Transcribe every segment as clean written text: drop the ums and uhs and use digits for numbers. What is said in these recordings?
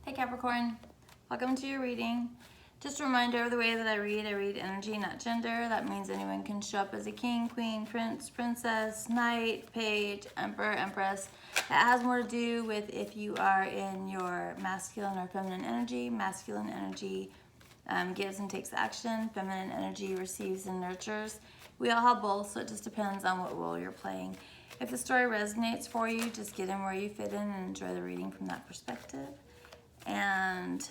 Hey Capricorn, welcome to your reading. Just a reminder of the way that I read energy, not gender. That means anyone can show up as a king, queen, prince, princess, knight, page, emperor, empress. That has more to do with if you are in your masculine or feminine energy. Masculine energy gives and takes action. Feminine energy receives and nurtures. We all have both, so it just depends on what role you're playing. If the story resonates for you, just get in where you fit in and enjoy the reading from that perspective. And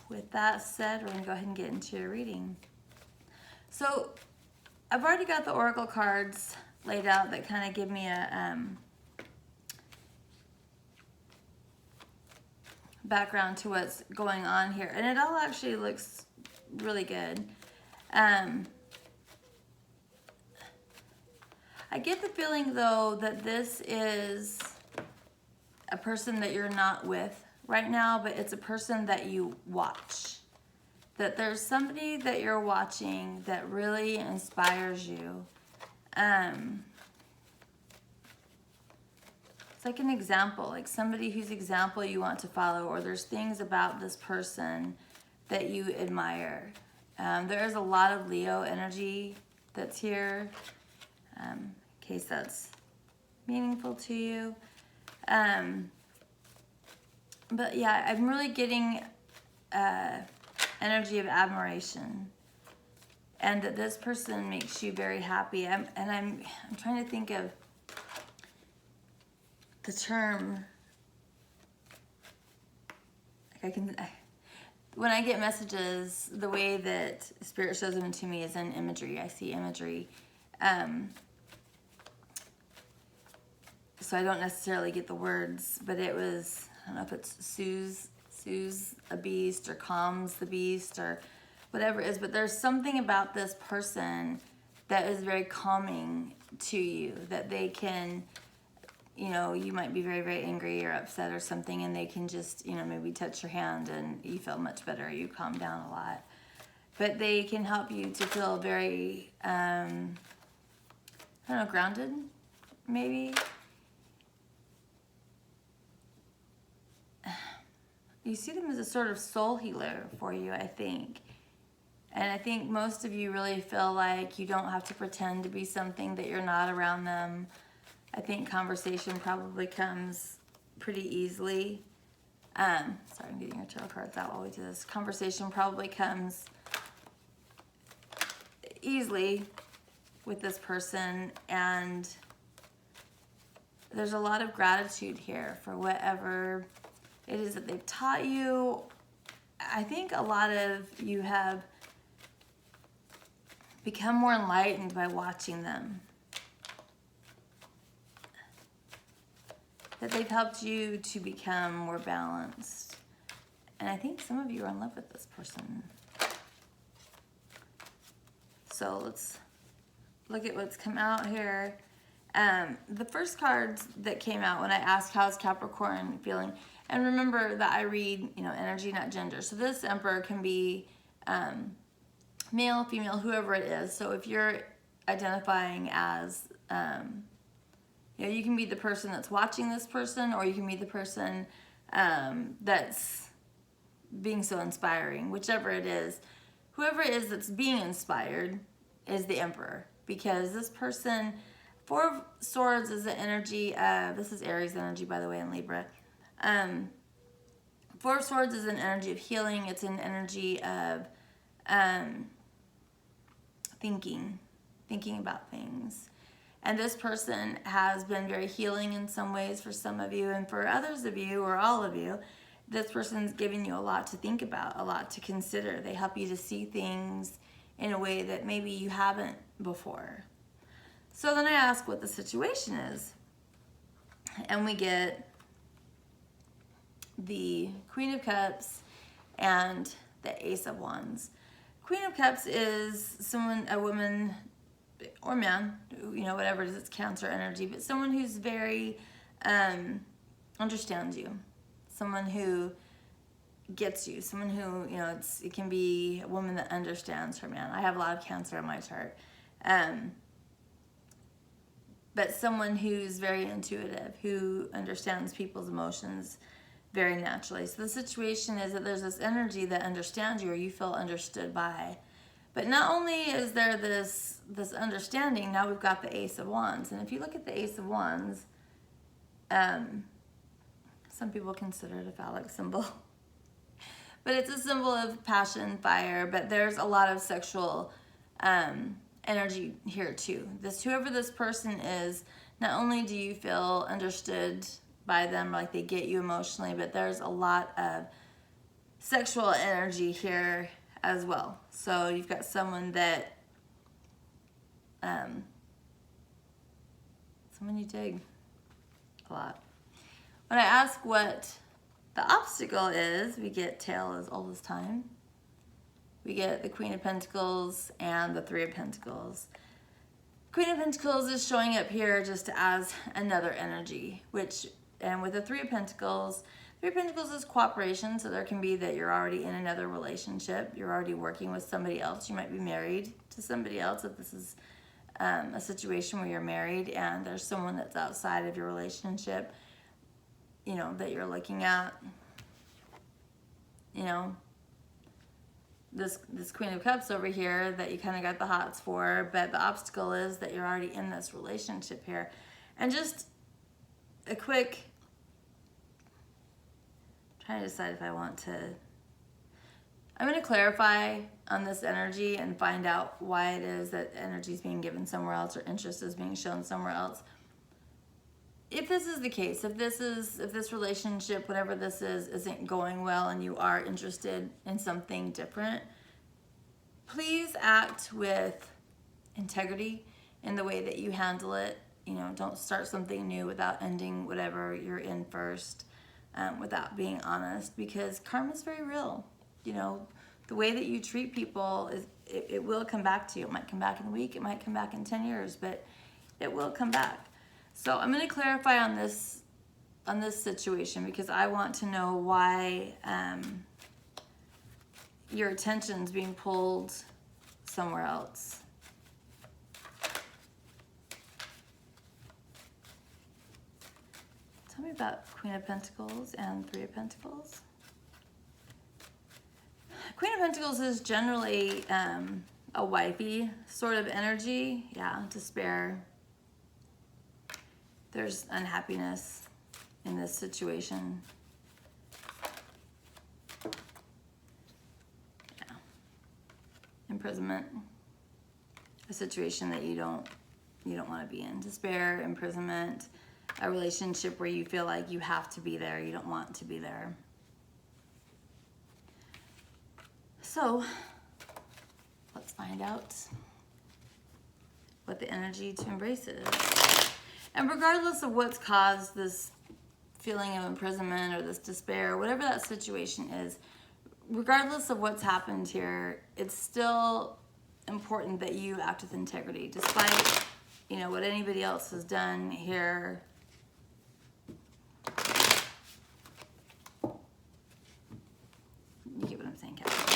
with that said, we're going to go ahead and get into your reading. So I've already got the oracle cards laid out that kind of give me a background to what's going on here. And it all actually looks really good. I get the feeling, though, that this is a person that you're not with right now, but it's a person that you watch. That there's somebody that you're watching that really inspires you. It's like an example, like somebody whose example you want to follow, or there's things about this person that you admire. There is a lot of Leo energy that's here, in case that's meaningful to you. But yeah, I'm really getting energy of admiration, and that this person makes you very happy. I'm trying to think of the term. Like when I get messages, the way that Spirit shows them to me is in imagery. I see imagery. So I don't necessarily get the words, but it was, I don't know if it's soothes a beast or calms the beast or whatever it is, but there's something about this person that is very calming to you, that they can, you know, you might be very, very angry or upset or something, and they can just, you know, maybe touch your hand and you feel much better, you calm down a lot. But they can help you to feel very, I don't know, grounded, maybe. You see them as a sort of soul healer for you, I think. And I think most of you really feel like you don't have to pretend to be something that you're not around them. I think conversation probably comes pretty easily. Sorry, I'm getting your tarot cards out while we do this. Conversation probably comes easily with this person, and there's a lot of gratitude here for whatever it is that they've taught you. I think a lot of you have become more enlightened by watching them. That they've helped you to become more balanced. And I think some of you are in love with this person. So let's look at what's come out here. The first cards that came out when I asked how's Capricorn feeling, and remember that I read, you know, energy, not gender. So this Emperor can be male, female, whoever it is. So if you're identifying as, you know, you can be the person that's watching this person, or you can be the person that's being so inspiring. Whichever it is, whoever it is that's being inspired is the Emperor, because this person, Four of Swords is the energy of, this is Aries energy, by the way, in Libra. Four of Swords is an energy of healing. It's an energy of thinking about things. And this person has been very healing in some ways for some of you, and for others of you, or all of you, this person's giving you a lot to think about, a lot to consider. They help you to see things in a way that maybe you haven't before. So then I ask what the situation is, and we get the Queen of Cups and the Ace of Wands. Queen of Cups is someone, a woman or man, you know, whatever it is, it's Cancer energy, but someone who's very understands you, someone who gets you, someone who, you know, it can be a woman that understands her man. I have a lot of Cancer in my chart. But someone who's very intuitive, who understands people's emotions very naturally. So the situation is that there's this energy that understands you, or you feel understood by. But not only is there this understanding, now we've got the Ace of Wands. And if you look at the Ace of Wands, some people consider it a phallic symbol. But it's a symbol of passion, fire, but there's a lot of sexual energy here too. Whoever this person is, not only do you feel understood by them, like they get you emotionally, but there's a lot of sexual energy here as well. So you've got someone that, someone you dig a lot. When I ask what the obstacle is, we get tale as old as time. We get the Queen of Pentacles and the Three of Pentacles. Queen of Pentacles is showing up here just as another energy, and with the Three of Pentacles is cooperation. So there can be that you're already in another relationship. You're already working with somebody else. You might be married to somebody else if this is a situation where you're married and there's someone that's outside of your relationship, you know, that you're looking at. You know, this Queen of Cups over here that you kind of got the hots for, but the obstacle is that you're already in this relationship here. And just a quick, trying to decide if I want to, I'm going to clarify on this energy and find out why it is that energy is being given somewhere else or interest is being shown somewhere else. If this is the case, if this relationship, whatever this is, isn't going well and you are interested in something different, please act with integrity in the way that you handle it. You know, don't start something new without ending whatever you're in first, without being honest, because karma is very real. You know, the way that you treat people, it will come back to you. It might come back in a week, it might come back in 10 years, but it will come back. So I'm going to clarify on this situation because I want to know why your attention's being pulled somewhere else. Tell me about Queen of Pentacles and Three of Pentacles. Queen of Pentacles is generally a wifey sort of energy. Yeah, despair. There's unhappiness in this situation. Yeah. Imprisonment. A situation that you don't want to be in. Despair, imprisonment, a relationship where you feel like you have to be there, you don't want to be there. So, let's find out what the energy to embrace is. And regardless of what's caused this feeling of imprisonment or this despair, whatever that situation is, regardless of what's happened here, it's still important that you act with integrity, despite, you know, what anybody else has done here. You get what I'm saying, Capricorn?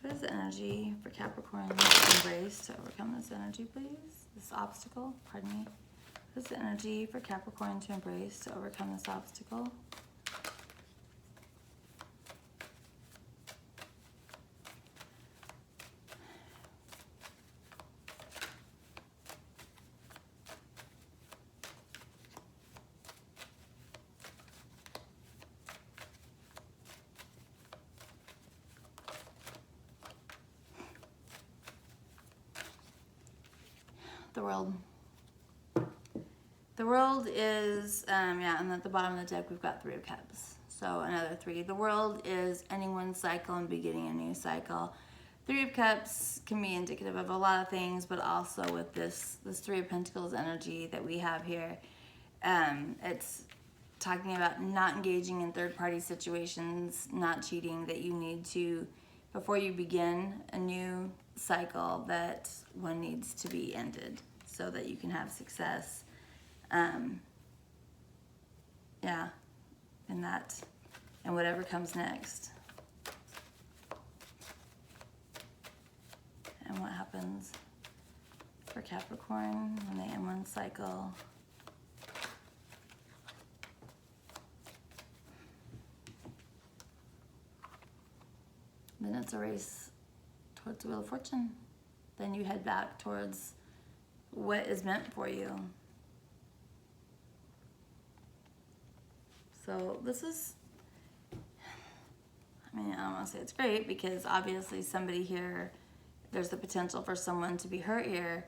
What is the energy for Capricorn to embrace to overcome this energy, please? This obstacle, pardon me. What is the energy for Capricorn to embrace to overcome this obstacle? The World. The World is, yeah, and at the bottom of the deck we've got Three of Cups. So another three. The World is ending one cycle and beginning a new cycle. Three of Cups can be indicative of a lot of things, but also with this Three of Pentacles energy that we have here, it's talking about not engaging in third-party situations, not cheating, that you need to, before you begin a new cycle, that one needs to be ended so that you can have success. Yeah, in that, and whatever comes next. And what happens for Capricorn when they end one cycle? then it's a race towards the Wheel of Fortune. Then you head back towards what is meant for you. So this is, I mean, I don't want to say it's great because obviously somebody here, there's the potential for someone to be hurt here.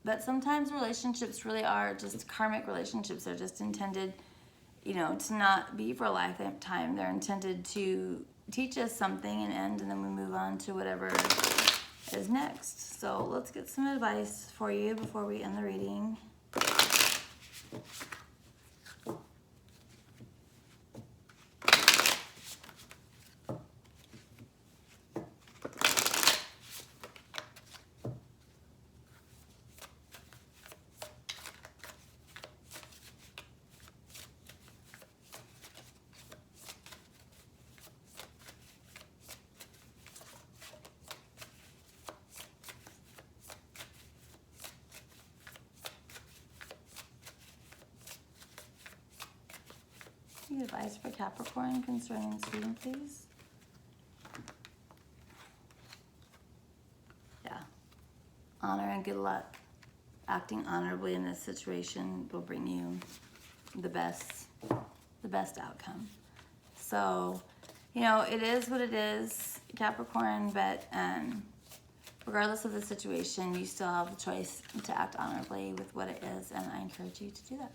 But sometimes relationships really are just karmic relationships. They're just intended, you know, to not be for a lifetime. They're intended to teach us something and end, and then we move on to whatever is next. So let's get some advice for you before we end the reading. Any advice for Capricorn concerning student, please? Yeah. Honor and good luck. Acting honorably in this situation will bring you the best outcome. So, you know, it is what it is, Capricorn, but regardless of the situation, you still have the choice to act honorably with what it is, and I encourage you to do that.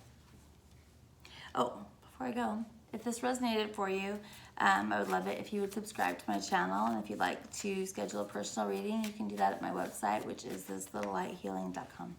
Oh, before I go, if this resonated for you, I would love it if you would subscribe to my channel, and if you'd like to schedule a personal reading, you can do that at my website, which is thislittlelighthealing.com.